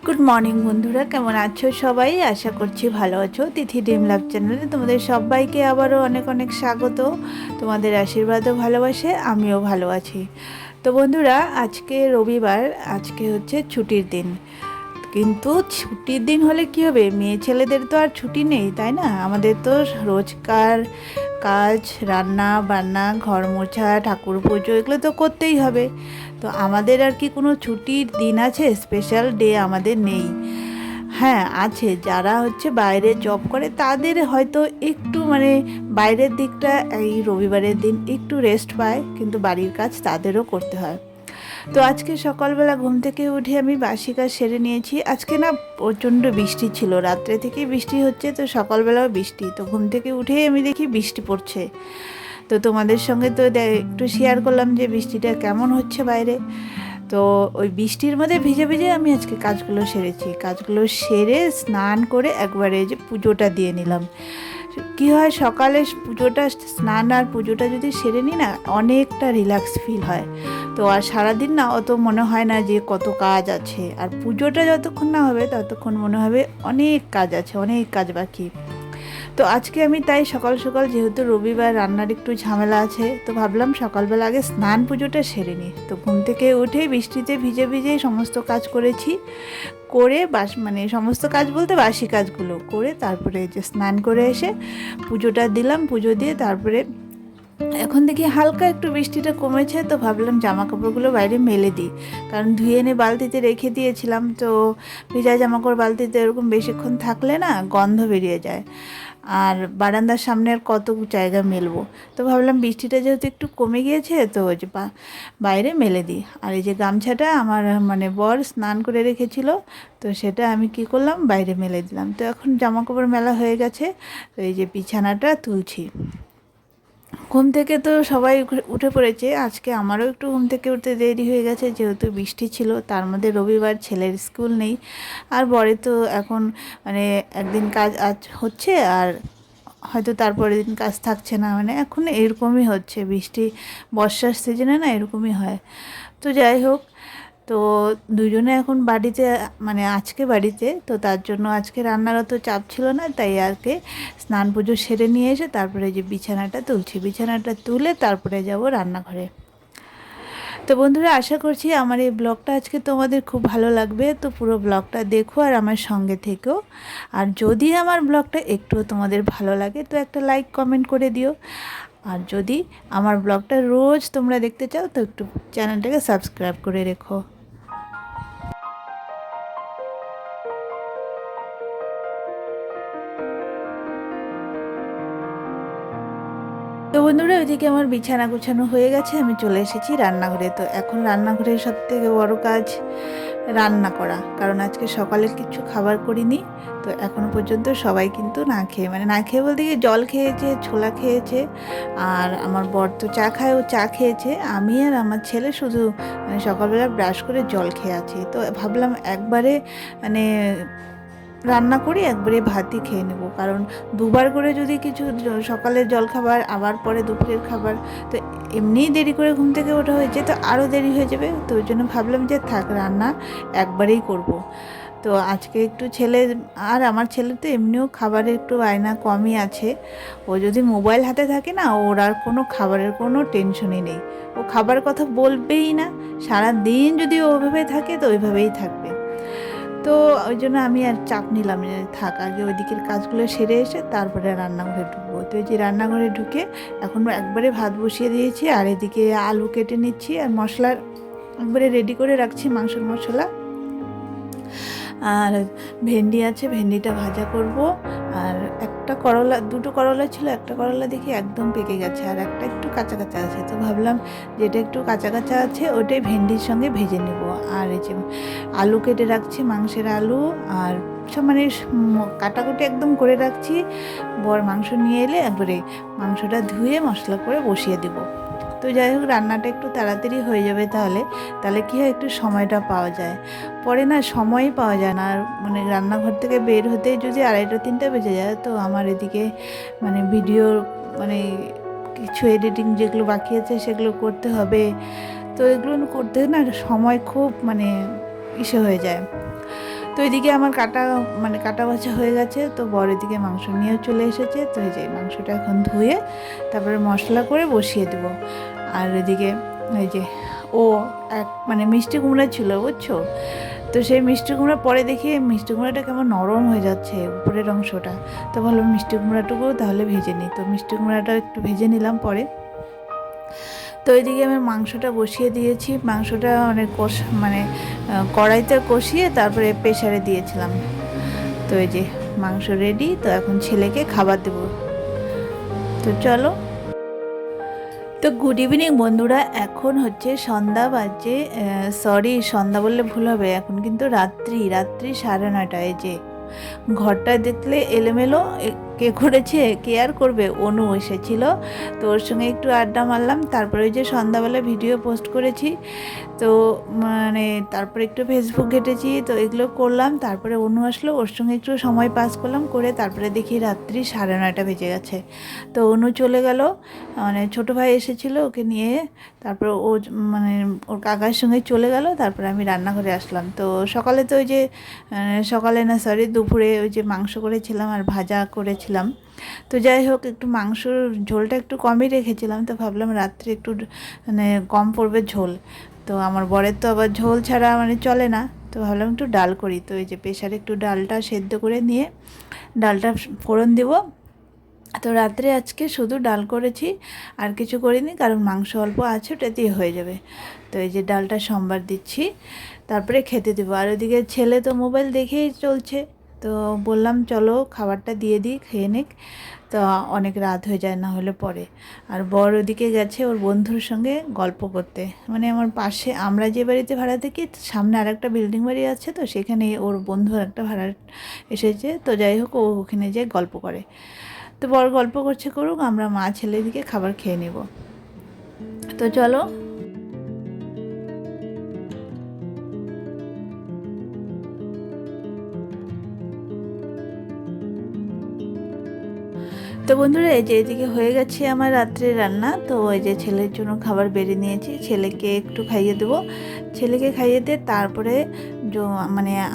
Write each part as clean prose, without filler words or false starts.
Good morning বন্ধুরা, কেমন আছো সবাই? আশা করছি ভালো আছো। তিথি ড্রিম লাভ চ্যানেলে তোমাদের সবাইকে আবারও অনেক অনেক স্বাগত। তোমাদের আশীর্বাদ ও ভালোবাসে আমিও ভালো আছি। তো বন্ধুরা, আজকে রবিবার, আজকে হচ্ছে ছুটির দিন। কিন্তু ছুটির দিন হলে কি হবে, মেয়ে ছেলেদের তো আর ছুটি নেই, তাই না? আমাদের তো রোজকার কাজ, রান্না বান্না, ঘর মোছা, ঠাকুর পুজো, এগুলো তো করতেই হবে। তো আমাদের আর কি কোনো ছুটির দিন আছে? স্পেশাল ডে আমাদের নেই। হ্যাঁ আছে, যারা হচ্ছে বাইরে জব করে তাদের হয়তো একটু বাইরের দিকটা এই রবিবারের দিন একটু রেস্ট পায়, কিন্তু বাড়ির কাজ তাদেরও করতে হয়। তো আজকে সকালবেলা ঘুম থেকে উঠে আমি বাসি কাজ সেরে নিয়েছি। আজকে না প্রচণ্ড বৃষ্টি ছিল, রাত্রে থেকেই বৃষ্টি হচ্ছে, তো সকালবেলাও বৃষ্টি। তো ঘুম থেকে উঠেই আমি দেখি বৃষ্টি পড়ছে। তো তোমাদের সঙ্গে তো একটু শেয়ার করলাম যে বৃষ্টিটা কেমন হচ্ছে বাইরে। তো ওই বৃষ্টির মধ্যে ভিজে ভিজে আমি আজকে কাজগুলো সেরেছি। কাজগুলো সেরে স্নান করে একবারে যে পুজোটা দিয়ে নিলাম। কি হয়, সকালে পুজোটা, স্নান আর পুজোটা যদি সেরে নিই না, অনেকটা রিল্যাক্স ফিল হয়। তো আর সারাদিন না অত মনে হয় না যে কত কাজ আছে। আর পুজোটা যতক্ষণ না হবে ততক্ষণ মনে হবে অনেক কাজ আছে, অনেক কাজ বাকি। তো আজকে আমি তাই সকাল সকাল, যেহেতু রবিবার, রান্নার একটু ঝামেলা আছে, তো ভাবলাম সকালবেলা আগে স্নান পুজোটা সেরে নিই। তো ঘুম থেকে উঠে বৃষ্টিতে ভিজে ভিজে সমস্ত কাজ করেছি। করে সমস্ত কাজ বলতে বাসি কাজগুলো করে তারপরে যে স্নান করে এসে পুজোটা দিলাম। পুজো দিয়ে তারপরে এখন দেখি হালকা একটু বৃষ্টিটা কমেছে, তো ভাবলাম জামা কাপড়গুলো বাইরে মেলে দিই। কারণ ধুয়ে এনে বালতিতে রেখে দিয়েছিলাম, তো ভেজা জামা কাপড় বালতিতে এরকম বেশিক্ষণ থাকলে না গন্ধ বেরিয়ে যায়। আর বারান্দার সামনে আর কত জায়গা মেলবো। তো ভাবলাম বৃষ্টিটা যেহেতু একটু কমে গিয়েছে, তো ওই যে বাইরে মেলে দিই। আর এই যে গামছাটা আমার বর স্নান করে রেখেছিল, তো সেটা আমি কি করলাম, বাইরে মেলে দিলাম। তো এখন জামা কাপড় মেলা হয়ে গেছে। তো এই যে বিছানাটা তুলছি। ঘুম থেকে তো সবাই উঠে পড়েছে। আজকে আমারও একটু ঘুম থেকে উঠতে দেরি হয়ে গেছে, যেহেতু বৃষ্টি ছিল, তার মধ্যে রবিবার, ছেলের স্কুল নেই। আর বরে তো এখন একদিন কাজ আজ হচ্ছে, আর হয়তো তারপরের দিন কাজ থাকছে না, এখন এরকমই হচ্ছে। বৃষ্টি বর্ষার সিজনে না এরকমই হয়। তো যাই হোক, তো দুজনে এখন বাড়িতে, আজকে বাড়িতে, তো তার জন্য আজকে রান্নার অত চাপ ছিল না। তাই আর কি স্নান পুজো সেরে নিয়ে এসে তারপরে যে বিছানাটা তুলছি, বিছানাটা তুলে তারপরে যাব রান্নাঘরে। তো বন্ধুরা, আশা করছি আমার এই ব্লগটা আজকে তোমাদের খুব ভালো লাগবে। তো পুরো ব্লগটা দেখো আর আমার সঙ্গে থেকো। আর যদি আমার ব্লগটা একটুও তোমাদের ভালো লাগে, তো একটা লাইক কমেন্ট করে দিও। আর যদি আমার ব্লগটা রোজ তোমরা দেখতে চাও, তো একটু চ্যানেলটাকে সাবস্ক্রাইব করে রেখো। তো বন্ধুরা, ওইদিকে আমার বিছানা গুছানো হয়ে গেছে, আমি চলে এসেছি রান্নাঘরে। তো এখন রান্নাঘরের সবথেকে বড় কাজ রান্না করা, কারণ আজকে সকালে কিছু খাবার করিনি। তো এখনো পর্যন্ত সবাই কিন্তু না খেয়ে, না খেয়ে বলতে গিয়ে জল খেয়েছে, ছোলা খেয়েছে। আর আমার বর তো চা খায়, ও চা খেয়েছে। আমি আর আমার ছেলে শুধু সকালবেলা ব্রাশ করে জল খেয়ে আছি। তো ভাবলাম একবারে মানে রান্না করি, একবারে ভাতই খেয়ে নেব। কারণ দুবার করে যদি কিছু, সকালের জলখাবার আবার পরে দুপুরের খাবার, তো এমনিই দেরি করে ঘুম থেকে ওঠা হয়েছে, তো আরও দেরি হয়ে যাবে। তো ওই জন্য ভাবলাম যে থাক, রান্না একবারেই করব। তো আজকে একটু আর আমার ছেলে তো এমনিও খাবারের একটু বায়না কমই আছে। ও যদি মোবাইল হাতে থাকে না, ওর আর কোনো খাবারের কোনো টেনশনই নেই। ও খাবার কথা বলবেই না। সারা দিন যদি ওইভাবে থাকে, তো ওইভাবেই থাকবে। তো ওই জন্য আমি আর চাপ নিলাম না, থাক, আগে ওই দিকের কাজগুলো সেরে এসে তারপরে রান্নাঘরে ঢুকবো। তো এই যে রান্নাঘরে ঢুকে এখন একবারে ভাত বসিয়ে দিয়েছি, আর এদিকে আলু কেটে নিচ্ছি, আর মশলা একবারে রেডি করে রাখছি, মাংসের মশলা। আর ভেন্ডি আছে, ভেন্ডিটা ভাজা করব। আর দুটো করলা ছিল, একটা করলা দেখি একদম পেকে গেছে, আর একটা একটু কাঁচা কাঁচা আছে। তো ভাবলাম যেটা একটু কাঁচা কাঁচা আছে ওটাই ভেন্ডির সঙ্গে ভেজে নেব। আর এই যে আলু কেটে রাখছি, মাংসের আলু, আর সব কাটাকুটি একদম করে রাখছি। বর মাংস নিয়ে এলে একবারে মাংসটা ধুয়ে মশলা করে বসিয়ে দেবো। তো যাই হোক, রান্নাটা একটু তাড়াতাড়ি হয়ে যাবে, তাহলে তাহলে কী হয়, একটু সময়টা পাওয়া যায়। পরে না সময়ই পাওয়া যায় না। আর রান্নাঘর থেকে বের হতেই যদি 2:30-3টা বেজে যায়, তো আমার এদিকে ভিডিও, মানে কিছু এডিটিং যেগুলো বাকি আছে সেগুলো করতে হবে। তো এগুলো করতে না সময় খুব ইসে হয়ে যায়। তো এদিকে আমার কাটা বাছা হয়ে গেছে। তো বর এদিকে মাংস নিয়েও চলে এসেছে। তো এই যে মাংসটা এখন ধুয়ে তারপরে মশলা করে বসিয়ে দেবো। আর এদিকে এই যে ও মিষ্টি কুমড়া ছিল, বুঝছো। তো সেই মিষ্টি কুমড়া পরে দেখি মিষ্টি কুমড়াটা কেমন নরম হয়ে যাচ্ছে উপরের অংশটা। তো ভাবলাম মিষ্টি কুমড়াটুকু তাহলে ভেজে নিই। তো মিষ্টি কুমড়াটা একটু ভেজে নিলাম পরে। তো এদিকে আমি মাংসটা বসিয়ে দিয়েছি। মাংসটা কড়াইতে কষিয়ে তারপরে প্রেসারে দিয়েছিলাম। তো এই যে মাংস রেডি। তো এখন ছেলেকে খাবার দেবো। তো চলো। তো গুড ইভিনিং বন্ধুরা, এখন হচ্ছে সন্ধ্যা বাজে, সন্ধ্যা বললে ভুল হবে, এখন কিন্তু রাত্রি 9:30। এই যে ঘরটা দেখলে এলোমেলো, কে করেছে, কে আর করবে। অনু এসেছিল, তো ওর সঙ্গে একটু আড্ডা মারলাম। তারপরে ওই যে সন্ধ্যাবেলা ভিডিও পোস্ট করেছি, তো তারপরে একটু ফেসবুক ঘেটেছি, তো এগুলো করলাম। তারপরে অনু আসলো, ওর সঙ্গে একটু সময় পাস করলাম, করে তারপরে দেখি রাত্রি 9:30 বেজে গেছে। তো অনু চলে গেল, ছোটো ভাই এসেছিল, ওকে নিয়ে তারপর ও ওর কাকার সঙ্গে চলে গেল। তারপরে আমি রান্নাঘরে আসলাম। তো সকালে তো ওই যে দুপুরে ওই যে মাংস করেছিলাম আর ভাজা করেছিলাম। তো যাই হোক, একটু মাংসর ঝোলটা একটু কমই রেখেছিলাম। তো ভাবলাম রাত্রে একটু কম পড়বে ঝোল। তো আমার বরের তো আবার ঝোল ছাড়া চলে না। তো ভাবলাম একটু ডাল করি। তো এই যে প্রেসারে একটু ডালটা সেদ্ধ করে নিয়ে ডালটা ফোড়ন দেবো। তো রাত্রে আজকে শুধু ডাল করেছি, আর কিছু করিনি, কারণ মাংস অল্প আছে, ওটা দিয়ে হয়ে যাবে। তো এই যে ডালটা সম্বার দিচ্ছি, তারপরে খেতে দেবো। আর ওদিকে ছেলে তো মোবাইল দেখেই চলছে। তো বললাম চলো খাবারটা দিয়ে দিই, খেয়ে নিক। তো অনেক রাত হয়ে যায় না হলে পরে। আর বর ওদিকে গেছে ওর বন্ধুর সঙ্গে গল্প করতে। আমার পাশে, আমরা যে বাড়িতে ভাড়া থাকি সামনে আর একটা বিল্ডিং বাড়ি আছে, তো সেখানে ওর বন্ধু একটা ভাড়া এসেছে। তো যাই হোক, ও ওখানে যেয়ে গল্প করে। তো বর গল্প করছে, করুক, আমরা মা ছেলে দিকে খাবার খেয়ে নেব। তো চলো। তো বন্ধুরা, এই যে এদিকে হয়ে গেছে আমার রাত্রের রান্না। তো এই যে ছেলের জন্য খাবার বেড়ে নিয়েছি, ছেলেকে একটু খাইয়ে দেবো। ছেলেকে খাইয়ে দিয়ে তারপরে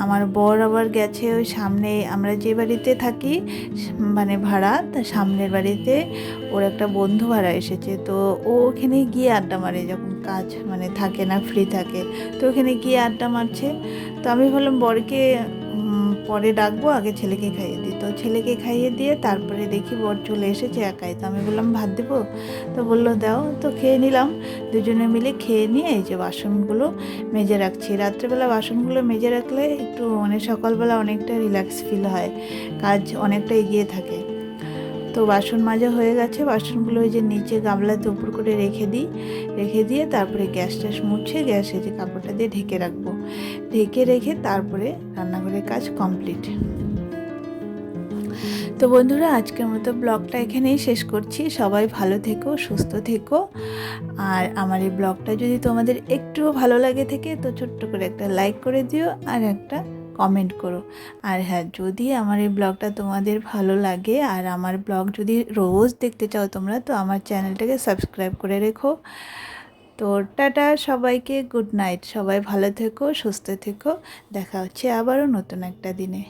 আমার বর আবার গেছে ওই সামনে, আমরা যে বাড়িতে থাকি ভাড়া, তার সামনের বাড়িতে ওর একটা বন্ধু ভাড়া এসেছে। তো ও ওখানে গিয়ে আড্ডা মারে, যখন কাজ থাকে না, ফ্রি থাকে, তো ওখানে গিয়ে আড্ডা মারছে। তো আমি বললাম বরকে পরে ডাকবো, আগে ছেলেকে খাইয়ে দিই। তো ছেলেকে খাইয়ে দিয়ে তারপরে দেখি বর চলে এসেছে একাই। তো আমি বললাম ভাত দেবো, তো বললো দাও। তো খেয়ে নিলাম, দুজনে মিলে খেয়ে নিয়ে এই যে বাসনগুলো মেজে রাখছি। রাত্রেবেলা বাসনগুলো মেজে রাখলে একটু সকালবেলা অনেকটা রিল্যাক্স ফিল হয়, কাজ অনেকটা এগিয়ে থাকে। তো বাসন মাজা হয়ে গেছে, বাসনগুলো ওই যে নিচে গামলাতে উপর করে রেখে দিয়ে তারপরে গ্যাস ট্যাস মুছে গ্যাসে যে কাপড়টা দিয়ে ঢেকে রাখবো। ঢেকে রেখে তারপরে রান্নাঘরের কাজ কমপ্লিট। তো বন্ধুরা, আজকের মতো ব্লগটা এখানেই শেষ করছি। সবাই ভালো থেকো, সুস্থ থেকো। আর আমার এই ব্লগটা যদি তোমাদের একটুও ভালো লাগে থাকে, তো ছোট্ট করে একটা লাইক করে দিও আর একটা কমেন্ট করো। আর হ্যাঁ, যদি আমার এই ব্লগটা তোমাদের ভালো লাগে আর আমার ব্লগ যদি রোজ দেখতে চাও তোমরা, তো আমার চ্যানেলটাকে সাবস্ক্রাইব করে রেখো। তো টাটা সবাইকে, গুড নাইট। সবাই ভালো থেকো, সুস্থ থেকো। দেখা হচ্ছে আবারও নতুন একটা দিনে।